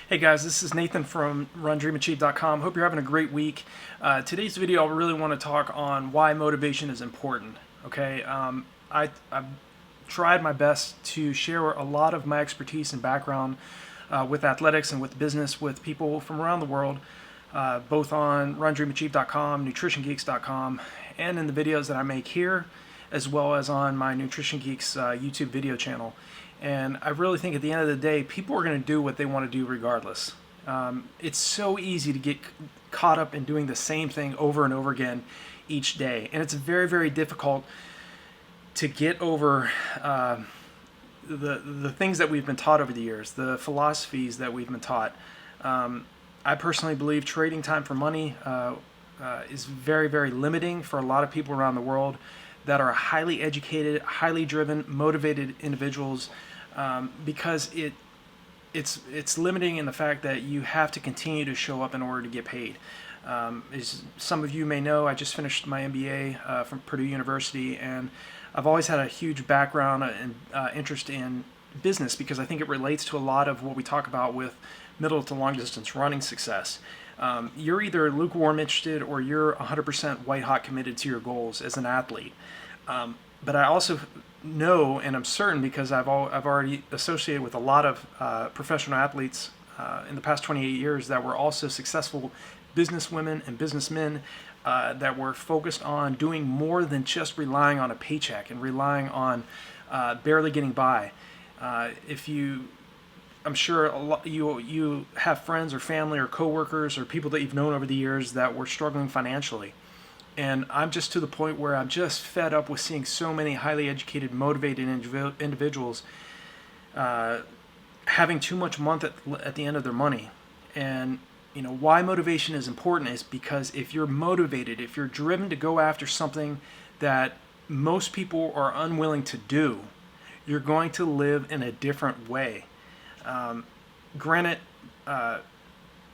Hey guys, this is Nathan from RunDreamAchieve.com. Hope you're having a great week. Today's video, I really want to talk on why motivation is important. Okay, I've tried my best to share a lot of my expertise and background with athletics and with business with people from around the world, both on RunDreamAchieve.com, NutritionGeeks.com, and in the videos that I make here, as well as on my Nutrition Geeks YouTube video channel. And I really think at the end of the day, people are going to do what they want to do regardless. It's so easy to get caught up in doing the same thing over and over again each day. And it's very, very difficult to get over the things that we've been taught over the years, the philosophies that we've been taught. I personally believe trading time for money is very, very limiting for a lot of people around the world that are highly educated, highly driven, motivated individuals, because it's limiting in the fact that you have to continue to show up in order to get paid. As some of you may know, I just finished my MBA from Purdue University, and I've always had a huge background and interest in business because I think it relates to a lot of what we talk about with middle to long distance running success. You're either lukewarm interested or you're 100% white hot committed to your goals as an athlete. But I also know, and I'm certain because I've already associated with a lot of professional athletes in the past 28 years that were also successful businesswomen and businessmen that were focused on doing more than just relying on a paycheck and relying on barely getting by. I'm sure you have friends or family or coworkers or people that you've known over the years that were struggling financially. And I'm just to the point where I'm just fed up with seeing so many highly educated, motivated individuals having too much month at the end of their money. And why motivation is important is because if you're motivated, if you're driven to go after something that most people are unwilling to do, you're going to live in a different way. Granted,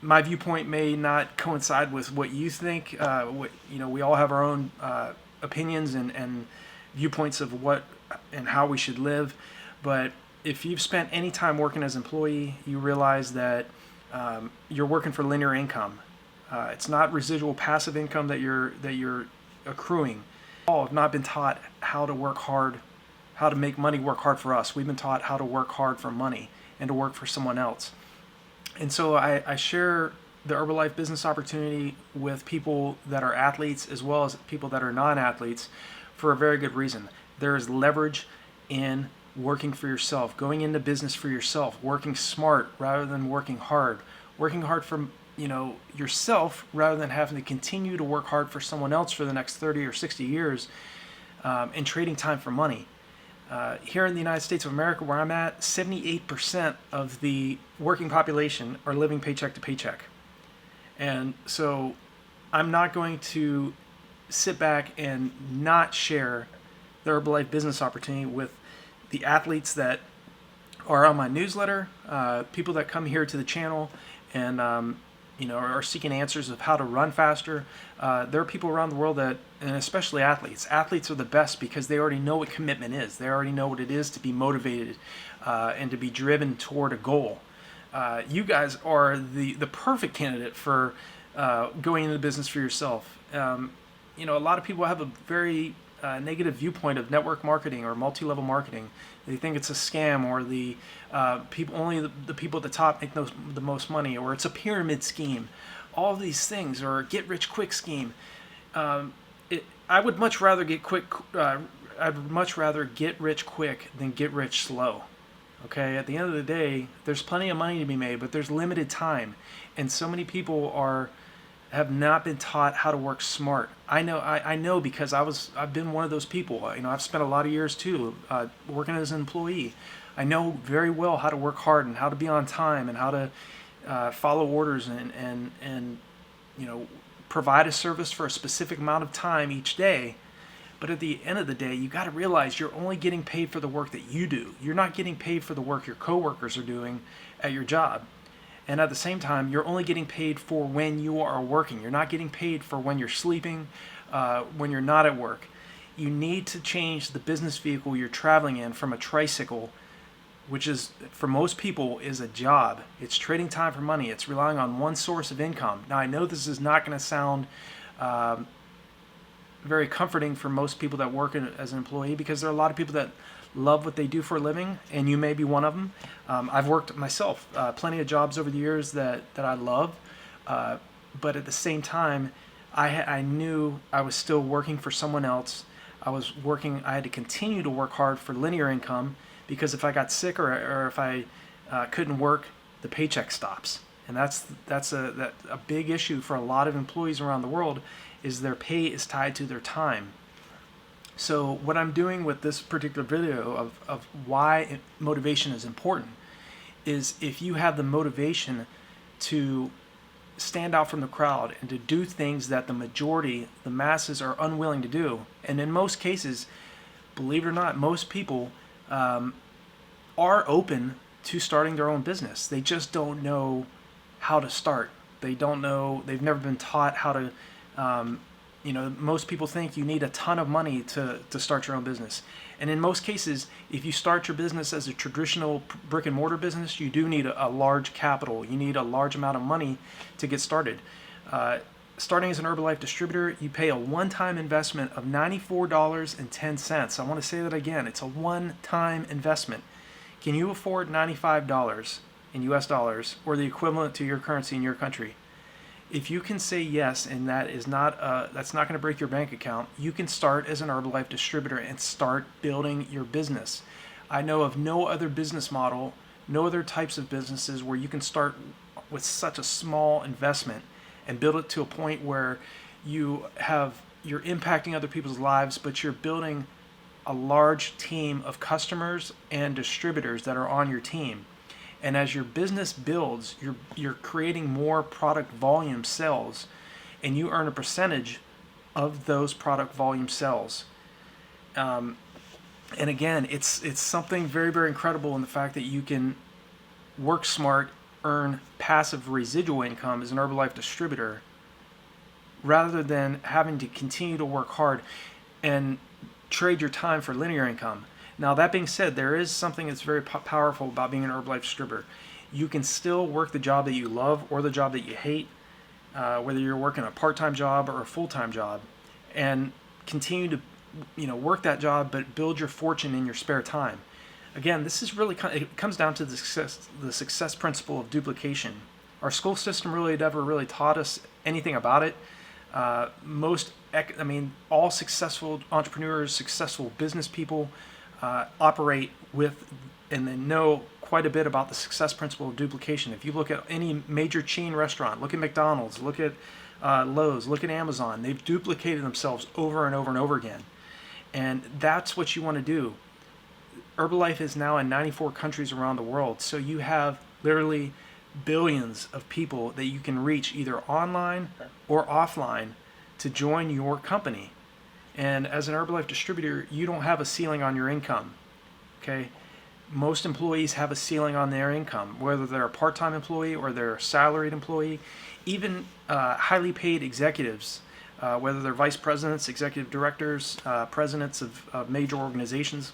my viewpoint may not coincide with what you think. We all have our own opinions and viewpoints of what and how we should live. But if you've spent any time working as an employee, you realize that you're working for linear income. It's not residual passive income that you're accruing. All have not been taught how to work hard, how to make money work hard for us. We've been taught how to work hard for money and to work for someone else. And so I share the Herbalife business opportunity with people that are athletes as well as people that are non-athletes for a very good reason. There is leverage in working for yourself, going into business for yourself, working smart rather than working hard for yourself rather than having to continue to work hard for someone else for the next 30 or 60 years and trading time for money. Here in the United States of America, where I'm at, 78% of the working population are living paycheck to paycheck. And so I'm not going to sit back and not share the Herbalife business opportunity with the athletes that are on my newsletter, people that come here to the channel and are seeking answers of how to run faster. There are people around the world and especially athletes. Athletes are the best because they already know what commitment is. They already know what it is to be motivated and to be driven toward a goal. You guys are the perfect candidate for going into business for yourself. A lot of people have a very negative viewpoint of network marketing or multi-level marketing. They think it's a scam, or the people at the top make the most money, or it's a pyramid scheme. All of these things, or a get-rich-quick scheme. I would much rather I'd much rather get rich quick than get rich slow. Okay, at the end of the day, there's plenty of money to be made, but there's limited time, and so many people have not been taught how to work smart. I know because I've been one of those people. I've spent a lot of years too working as an employee. I know very well how to work hard and how to be on time and how to follow orders and provide a service for a specific amount of time each day. But at the end of the day, you got to realize you're only getting paid for the work that you do. You're not getting paid for the work your coworkers are doing at your job. And at the same time, you're only getting paid for when you are working. You're not getting paid for when you're sleeping, when you're not at work. You need to change the business vehicle you're traveling in from a tricycle which is for most people is a job. It's trading time for money. It's relying on one source of income. Now I know this is not going to sound very comforting for most people that work as an employee, because there are a lot of people that love what they do for a living, and you may be one of them. I've worked myself plenty of jobs over the years that I love, but at the same time, I knew I was still working for someone else. I had to continue to work hard for linear income, because if I got sick or if I couldn't work, the paycheck stops. And that's a big issue for a lot of employees around the world, is their pay is tied to their time. So what I'm doing with this particular video of why motivation is important is, if you have the motivation to stand out from the crowd and to do things that the majority, the masses, are unwilling to do, and in most cases, believe it or not, most people are open to starting their own business. They just don't know how to start. They don't know, they've never been taught how to, most people think you need a ton of money to start your own business. And in most cases, if you start your business as a traditional brick and mortar business, you do need a large capital. You need a large amount of money to get started. Starting as an Herbalife distributor, you pay a one-time investment of $94.10. I want to say that again. It's a one-time investment. Can you afford $95 in US dollars, or the equivalent to your currency in your country? If you can say yes, and that's not going to break your bank account, you can start as an Herbalife distributor and start building your business. I know of no other business model, no other types of businesses where you can start with such a small investment and build it to a point where you're impacting other people's lives, but you're building a large team of customers and distributors that are on your team. And as your business builds, you're creating more product volume sales, and you earn a percentage of those product volume sales. And again, it's something very, very incredible in the fact that you can work smart, earn passive residual income as an Herbalife distributor, rather than having to continue to work hard and trade your time for linear income. Now, that being said, there is something that's very powerful about being an Herbalife distributor. You can still work the job that you love or the job that you hate, whether you're working a part-time job or a full-time job, and continue to work that job, but build your fortune in your spare time. Again, this is really, it comes down to the success principle of duplication. Our school system really never really taught us anything about it. All successful entrepreneurs, successful business people operate with and they know quite a bit about the success principle of duplication. If you look at any major chain restaurant, look at McDonald's, look at Lowe's, look at Amazon, they've duplicated themselves over and over and over again. And that's what you want to do. Herbalife is now in 94 countries around the world, so you have literally billions of people that you can reach either online or offline to join your company. And as an Herbalife distributor, you don't have a ceiling on your income. Okay? Most employees have a ceiling on their income, whether they're a part-time employee or they're a salaried employee. Even highly paid executives, whether they're vice presidents, executive directors, presidents of major organizations,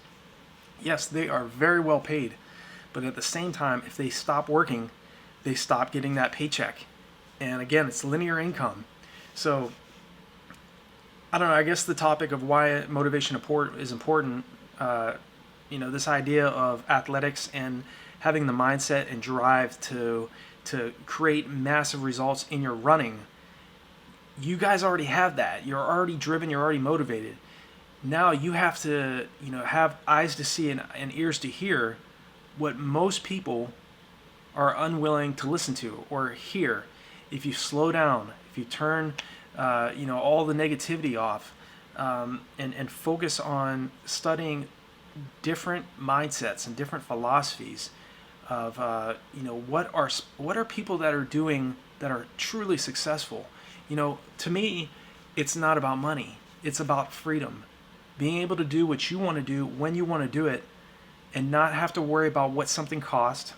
yes, they are very well paid. But at the same time, if they stop working, they stop getting that paycheck. And again, it's linear income. So I don't know, I guess the topic of why motivation is important, this idea of athletics and having the mindset and drive to create massive results in your running. You guys already have that. You're already driven, you're already motivated. Now you have to, have eyes to see and ears to hear what most people are unwilling to listen to or hear. If you slow down, if you turn all the negativity off, and focus on studying different mindsets and different philosophies of what are people that are doing that are truly successful. To me, it's not about money. It's about freedom. Being able to do what you want to do when you want to do it, and not have to worry about what something costs,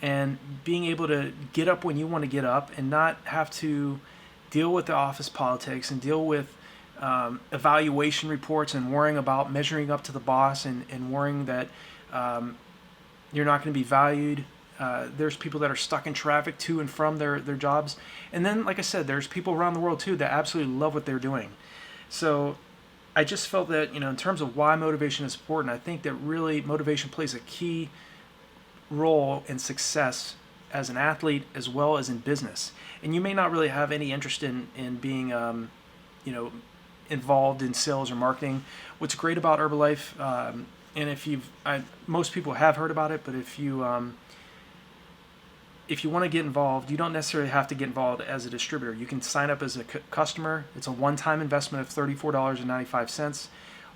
and being able to get up when you want to get up and not have to deal with the office politics and deal with evaluation reports and worrying about measuring up to the boss and worrying that You're not going to be valued. There's people that are stuck in traffic to and from their jobs. And then, like I said, there's people around the world too that absolutely love what they're doing. So I just felt that, in terms of why motivation is important, I think that really motivation plays a key role in success as an athlete as well as in business. And you may not really have any interest in being, involved in sales or marketing. What's great about Herbalife, and most people have heard about it, but if you want to get involved, you don't necessarily have to get involved as a distributor. You can sign up as a customer. It's a one-time investment of $34.95.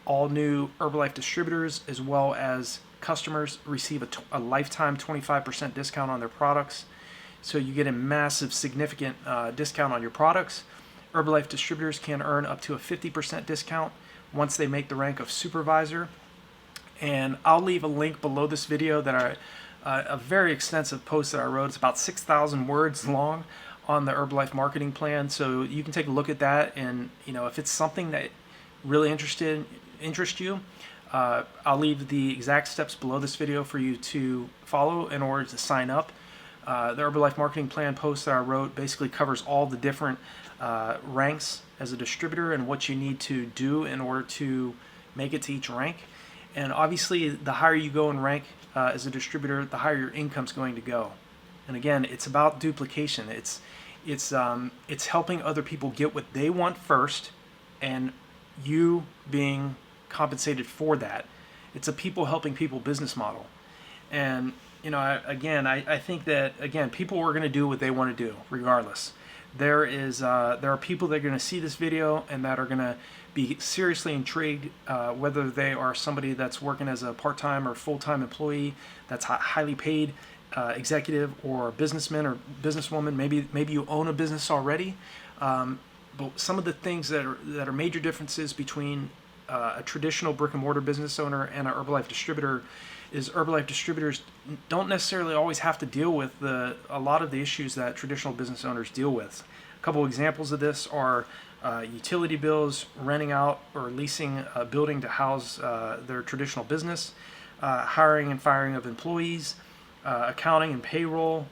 All new Herbalife distributors as well as customers receive a lifetime 25% discount on their products. So you get a massive, significant discount on your products. Herbalife distributors can earn up to a 50% discount once they make the rank of supervisor. And I'll leave a link below this video that a very extensive post that I wrote. It's about 6,000 words long on the Herbalife marketing plan. So you can take a look at that, and if it's something that really interests you, I'll leave the exact steps below this video for you to follow in order to sign up. The Herbalife marketing plan post that I wrote basically covers all the different ranks as a distributor and what you need to do in order to make it to each rank. And obviously, the higher you go in rank as a distributor, the higher your income's going to go. And again, it's about duplication. It's helping other people get what they want first, and you being compensated for that. It's a people helping people business model. And I think that people are going to do what they want to do regardless. There are people that are going to see this video and that are going to be seriously intrigued, whether they are somebody that's working as a part-time or full-time employee, that's highly paid executive, or businessman or businesswoman. Maybe you own a business already. But some of the things that are major differences between a traditional brick and mortar business owner and an Herbalife distributor is Herbalife distributors don't necessarily always have to deal with a lot of the issues that traditional business owners deal with. A couple examples of this are utility bills, renting out or leasing a building to house their traditional business, hiring and firing of employees, accounting and payroll.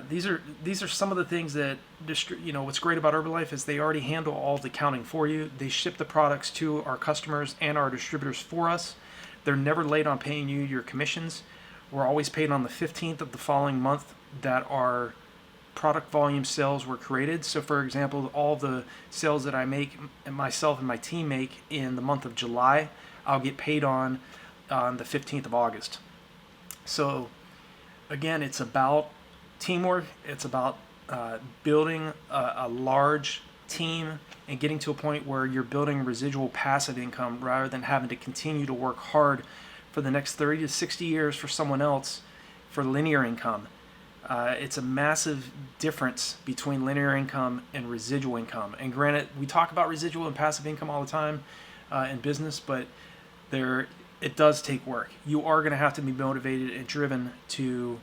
These are some of the things that what's great about Herbalife is they already handle all the accounting for you. They ship the products to our customers and our distributors for us. They're never late on paying you your commissions. We're always paid on the 15th of the following month that our product volume sales were created. So for example, all the sales that I make and myself and my team make in the month of July, I'll get paid on the 15th of August. So again, it's about teamwork. It's about building a large team and getting to a point where you're building residual passive income rather than having to continue to work hard for the next 30 to 60 years for someone else for linear income. It's a massive difference between linear income and residual income. And granted, we talk about residual and passive income all the time in business, but it does take work. You are going to have to be motivated and driven to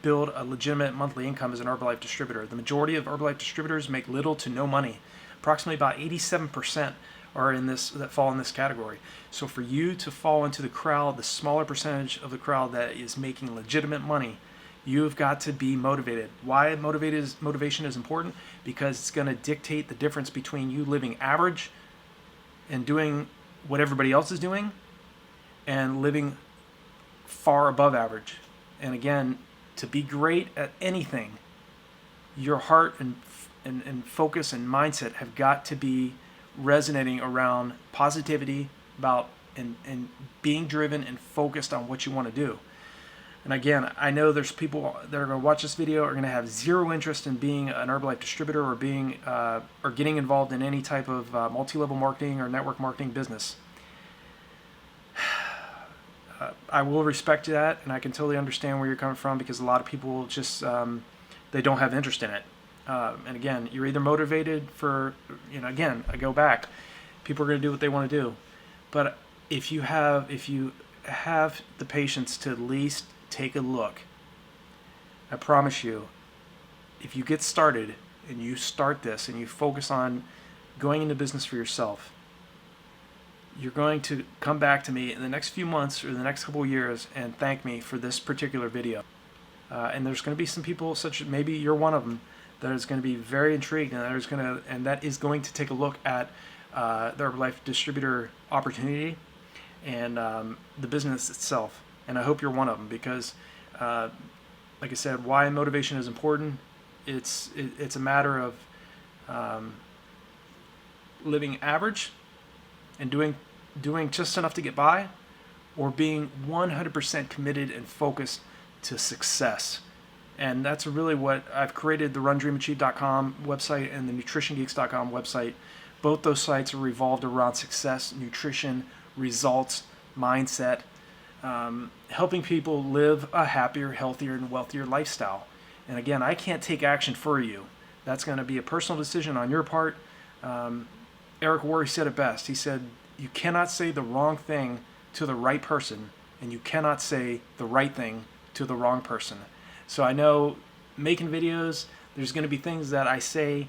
build a legitimate monthly income as an Herbalife distributor. The majority of Herbalife distributors make little to no money. Approximately about 87% are that fall in this category. So for you to fall into the crowd, the smaller percentage of the crowd that is making legitimate money, you've got to be motivated. Why motivation is important? Because it's going to dictate the difference between you living average and doing what everybody else is doing and living far above average. And again, to be great at anything, your heart and focus and mindset have got to be resonating around positivity about and being driven and focused on what you want to do. And again, I know there's people that are going to watch this video are going to have zero interest in being an Herbalife distributor or being or getting involved in any type of multi-level marketing or network marketing business. I will respect that, and I can totally understand where you're coming from, because a lot of people just they don't have interest in it. And again, you're either motivated for, again, I go back, people are going to do what they want to do. But if you have the patience to at least take a look, I promise you, if you get started and you start this and you focus on going into business for yourself, you're going to come back to me in the next few months or the next couple of years and thank me for this particular video. And there's going to be some people, such as maybe you're one of them, that is going to be very intrigued and that is going to take a look at the Herbalife distributor opportunity and the business itself. And I hope you're one of them because, like I said, why motivation is important. It's a matter of living average and doing just enough to get by, or being 100% committed and focused to success. And that's really what I've created. The RunDreamAchieve.com website and the NutritionGeeks.com website. Both those sites are revolved around success, nutrition, results, mindset, helping people live a happier, healthier, and wealthier lifestyle. And again, I can't take action for you. That's going to be a personal decision on your part. Eric Worre said it best. He said, you cannot say the wrong thing to the right person, and you cannot say the right thing to the wrong person. So I know making videos, there's going to be things that I say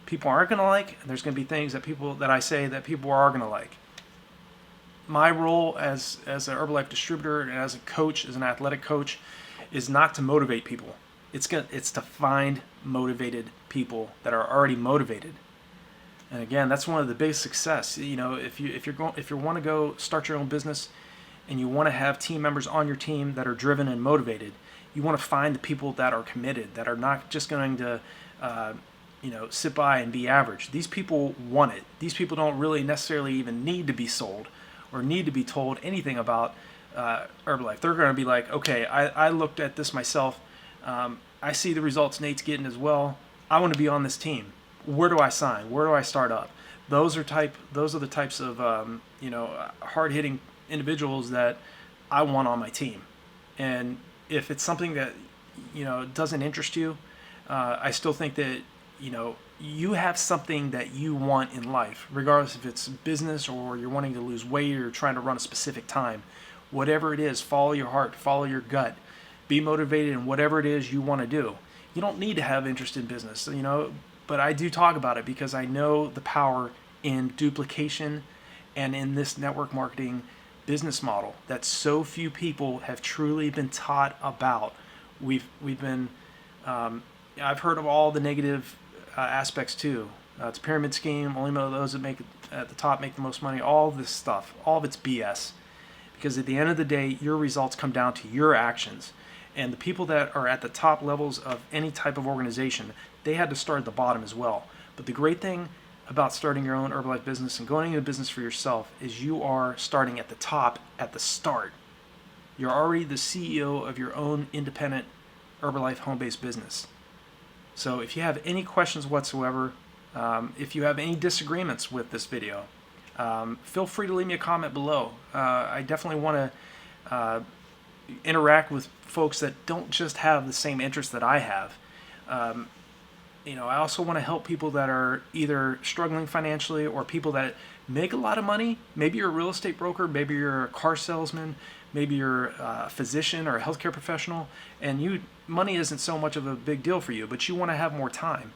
people aren't going to like, and there's going to be things that I say that people are going to like. My role as an Herbalife distributor and as a coach, as an athletic coach, is not to motivate people. It's to find motivated people that are already motivated. And again, that's one of the biggest success. You know, if you want to go start your own business and you want to have team members on your team that are driven and motivated, you want to find the people that are committed, that are not just going to sit by and be average. These people want it. These people don't really necessarily even need to be sold or need to be told anything about Herbalife. They're going to be like, okay, I looked at this myself. I see the results Nate's getting as well. I want to be on this team. Where do I sign? Where do I start up? Those are the types of hard-hitting individuals that I want on my team. And if it's something that doesn't interest you, I still think that you have something that you want in life, regardless if it's business or you're wanting to lose weight or you're trying to run a specific time. Whatever it is, follow your heart, follow your gut, be motivated in whatever it is you want to do. You don't need to have interest in business, but I do talk about it because I know the power in duplication and in this network marketing business model that so few people have truly been taught about. We've been I've heard of all the negative aspects too. It's a pyramid scheme. Only those that make it at the top make the most money. All this stuff, all of it's BS. Because at the end of the day, your results come down to your actions. And the people that are at the top levels of any type of organization, they had to start at the bottom as well. But the great thing about starting your own Herbalife business and going into business for yourself is you are starting at the top at the start. You're already the CEO of your own independent Herbalife home-based business. So if you have any questions whatsoever, if you have any disagreements with this video, feel free to leave me a comment below. I definitely want to interact with folks that don't just have the same interests that I have. I also want to help people that are either struggling financially or people that make a lot of money. Maybe you're a real estate broker, maybe you're a car salesman, maybe you're a physician or a healthcare professional, and money isn't so much of a big deal for you, but you want to have more time.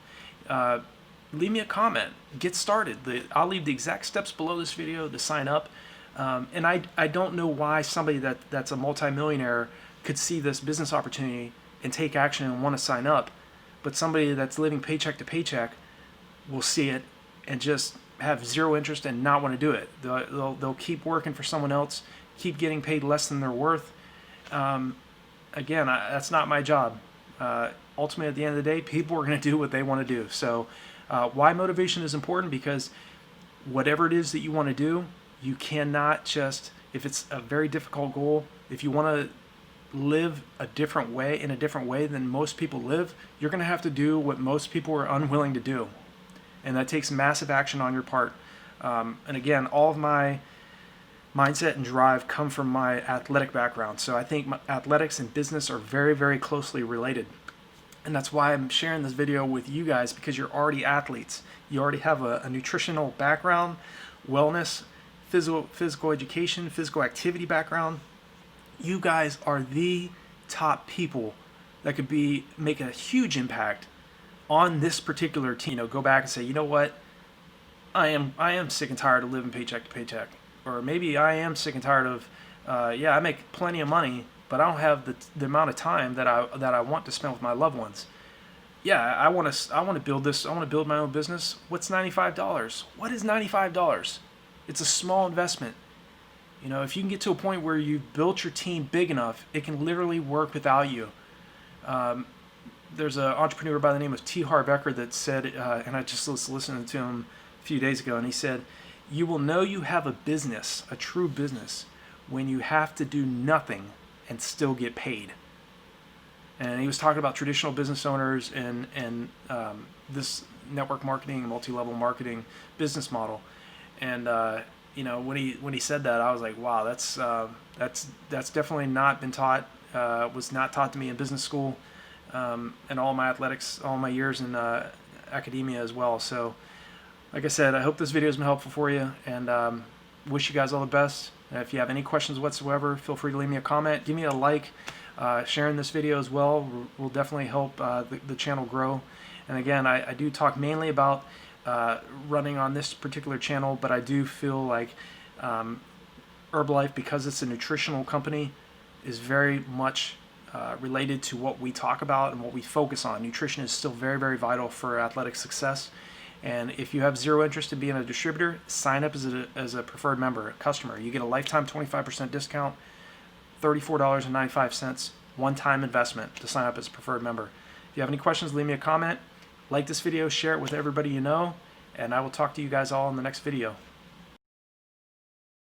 Leave me a comment. Get started. I'll leave the exact steps below this video to sign up. And I don't know why somebody that's a multimillionaire could see this business opportunity and take action and want to sign up, but somebody that's living paycheck to paycheck will see it and just have zero interest and not want to do it. They'll keep working for someone else, keep getting paid less than they're worth. Again, that's not my job. Ultimately, at the end of the day, people are going to do what they want to do. So why motivation is important? Because whatever it is that you want to do, you cannot just, if it's a very difficult goal, if you want to live in a different way than most people live, you're going to have to do what most people are unwilling to do. And that takes massive action on your part. And again, all of my mindset and drive come from my athletic background. So I think athletics and business are very, very closely related. And that's why I'm sharing this video with you guys, because you're already athletes. You already have a nutritional background, wellness, physical education, physical activity background. You guys are the top people that could make a huge impact on this particular team. Go back and say, you know what? I am sick and tired of living paycheck to paycheck, or maybe I am sick and tired of, yeah, I make plenty of money, but I don't have the amount of time that I want to spend with my loved ones. Yeah, I want to build this. I want to build my own business. What's $95? What is $95? It's a small investment. You know, if you can get to a point where you've built your team big enough, it can literally work without you. There's an entrepreneur by the name of T. Harv Eker that said, and I just was listening to him a few days ago, and he said, "You will know you have a business, a true business, when you have to do nothing and still get paid." And he was talking about traditional business owners and this network marketing, multi-level marketing business model. And you know, when he said that, I was like, wow, that's definitely not been taught. Was not taught to me in business school, and all my athletics, all my years in academia as well. So, like I said, I hope this video has been helpful for you, and wish you guys all the best. And if you have any questions whatsoever, feel free to leave me a comment, give me a like. Sharing this video as well will definitely help the channel grow. And again, I do talk mainly about running on this particular channel, but I do feel like Herbalife, because it's a nutritional company, is very much related to what we talk about and what we focus on. Nutrition is still very, very vital for athletic success. And if you have zero interest in being a distributor, sign up as a preferred member, a customer. You get a lifetime 25% discount. $34.95, one-time investment to sign up as a preferred member. If you have any questions, leave me a comment. Like this video, share it with everybody you know, and I will talk to you guys all in the next video.